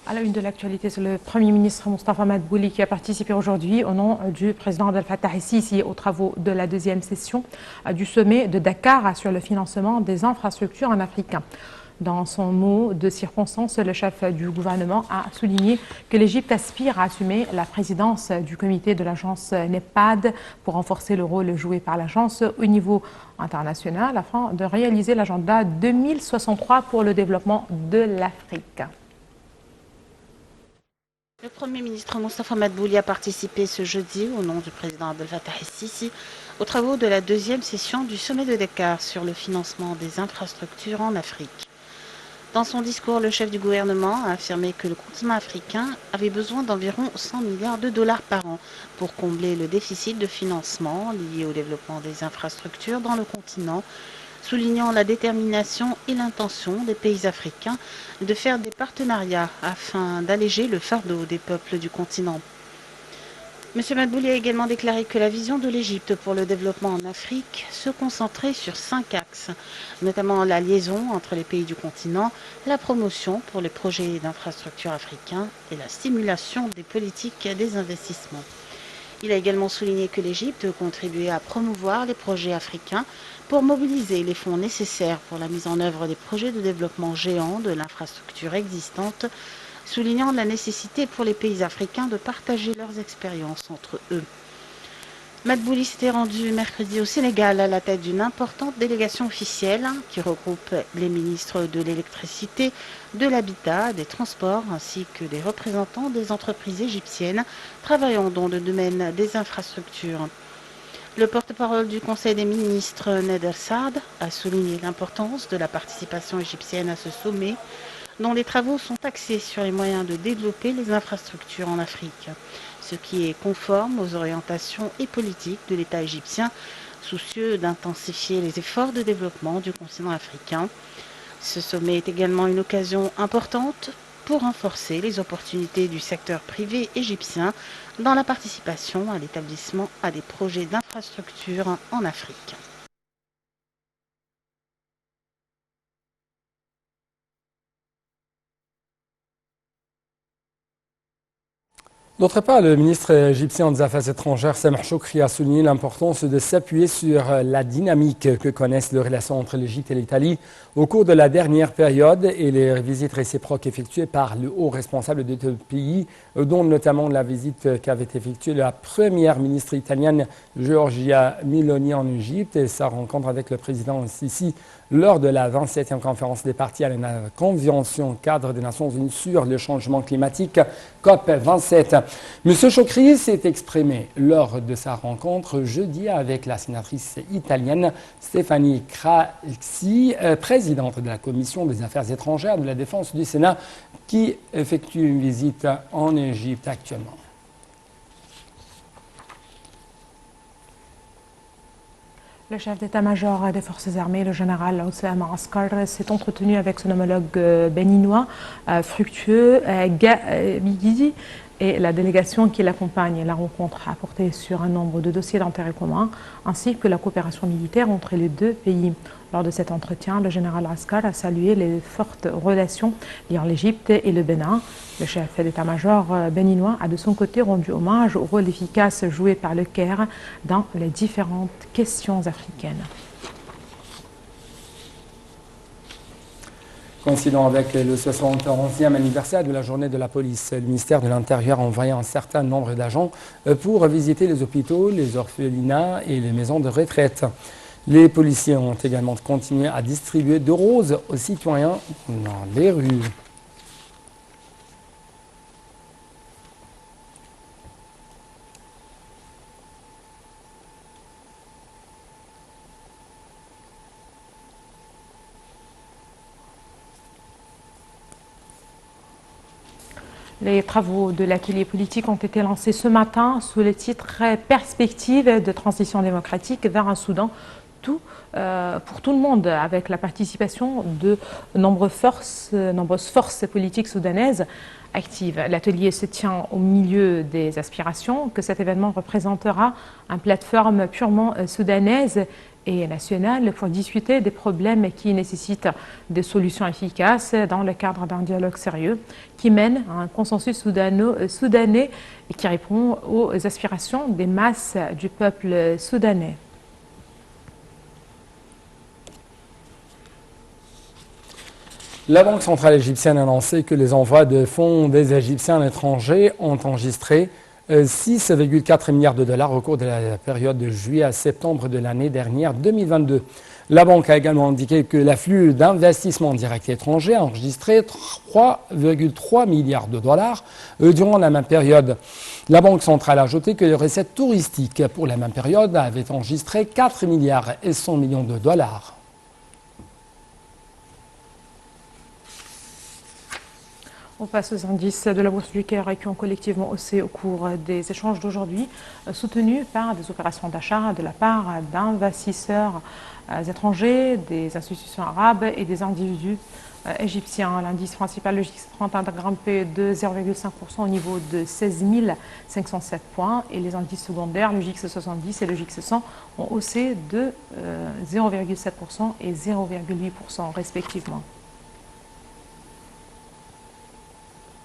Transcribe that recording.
À la une de l'actualité, c'est le Premier ministre Moustapha Madbouli qui a participé aujourd'hui au nom du président Abdel Fattah el-Sisi aux travaux de la deuxième session du sommet de Dakar sur le financement des infrastructures en Afrique. Dans son mot de circonstance, le chef du gouvernement a souligné que l'Égypte aspire à assumer la présidence du comité de l'agence NEPAD pour renforcer le rôle joué par l'agence au niveau international afin de réaliser l'agenda 2063 pour le développement de l'Afrique. Le Premier ministre Moustapha Madbouli a participé ce jeudi, au nom du président Abdel Fattah el-Sisi, aux travaux de la deuxième session du sommet de Dakar sur le financement des infrastructures en Afrique. Dans son discours, le chef du gouvernement a affirmé que le continent africain avait besoin d'environ 100 milliards de dollars par an pour combler le déficit de financement lié au développement des infrastructures dans le continent, soulignant la détermination et l'intention des pays africains de faire des partenariats afin d'alléger le fardeau des peuples du continent. M. Madbouli a également déclaré que la vision de l'Égypte pour le développement en Afrique se concentrait sur 5 axes, notamment la liaison entre les pays du continent, la promotion pour les projets d'infrastructures africains et la stimulation des politiques des investissements. Il a également souligné que l'Égypte contribuait à promouvoir les projets africains pour mobiliser les fonds nécessaires pour la mise en œuvre des projets de développement géants de l'infrastructure existante, soulignant la nécessité pour les pays africains de partager leurs expériences entre eux. Madbouli s'était rendu mercredi au Sénégal à la tête d'une importante délégation officielle qui regroupe les ministres de l'électricité, de l'habitat, des transports ainsi que des représentants des entreprises égyptiennes travaillant dans le domaine des infrastructures. Le porte-parole du Conseil des ministres, Nader Saad, a souligné l'importance de la participation égyptienne à ce sommet, dont les travaux sont axés sur les moyens de développer les infrastructures en Afrique, ce qui est conforme aux orientations et politiques de l'État égyptien, soucieux d'intensifier les efforts de développement du continent africain. Ce sommet est également une occasion importante pour renforcer les opportunités du secteur privé égyptien dans la participation à l'établissement à des projets d'infrastructures en Afrique. D'autre part, le ministre égyptien des Affaires étrangères, Sameh Choukri, a souligné l'importance de s'appuyer sur la dynamique que connaissent les relations entre l'Égypte et l'Italie au cours de la dernière période et les visites réciproques effectuées par le haut responsable de deux pays, dont notamment la visite qu'avait effectuée la première ministre italienne Giorgia Meloni en Égypte et sa rencontre avec le président Sisi lors de la 27e conférence des parties à la Convention cadre des Nations Unies sur le changement climatique, COP27. M. Choukri s'est exprimé lors de sa rencontre jeudi avec la sénatrice italienne Stefani Craxi, présidente de la Commission des Affaires étrangères de la Défense du Sénat, qui effectue une visite en Égypte actuellement. Le chef d'état-major des forces armées, le général Oussama Askar, s'est entretenu avec son homologue béninois, Fructueux Bigidi, et la délégation qui l'accompagne. La rencontre a porté sur un nombre de dossiers d'intérêt commun, ainsi que la coopération militaire entre les deux pays. Lors de cet entretien, le général Askar a salué les fortes relations liant l'Égypte et le Bénin. Le chef d'état-major béninois a de son côté rendu hommage au rôle efficace joué par le Caire dans les différentes questions africaines. Coïncidant avec le 71e anniversaire de la journée de la police, le ministère de l'Intérieur a envoyé un certain nombre d'agents pour visiter les hôpitaux, les orphelinats et les maisons de retraite. Les policiers ont également continué à distribuer de roses aux citoyens dans les rues. Les travaux de l'atelier politique ont été lancés ce matin sous le titre « Perspectives de transition démocratique vers un Soudan pour tout le monde » avec la participation de nombreuses forces politiques soudanaises actives. L'atelier se tient au milieu des aspirations que cet événement représentera une plateforme purement soudanaise et nationales pour discuter des problèmes qui nécessitent des solutions efficaces dans le cadre d'un dialogue sérieux qui mène à un consensus soudanais et qui répond aux aspirations des masses du peuple soudanais. La Banque centrale égyptienne a annoncé que les envois de fonds des Égyptiens à l'étranger ont enregistré 6,4 milliards de dollars au cours de la période de juillet à septembre de l'année dernière 2022. La banque a également indiqué que l'afflux d'investissements directs étrangers a enregistré 3,3 milliards de dollars durant la même période. La Banque centrale a ajouté que les recettes touristiques pour la même période avaient enregistré 4 milliards et 100 millions de dollars. On passe aux indices de la Bourse du Caire qui ont collectivement haussé au cours des échanges d'aujourd'hui, soutenus par des opérations d'achat de la part d'investisseurs étrangers, des institutions arabes et des individus égyptiens. L'indice principal, le JX30, a grimpé de 0,5% au niveau de 16 507 points et les indices secondaires, le JX70 et le JX100, ont haussé de 0,7% et 0,8% respectivement.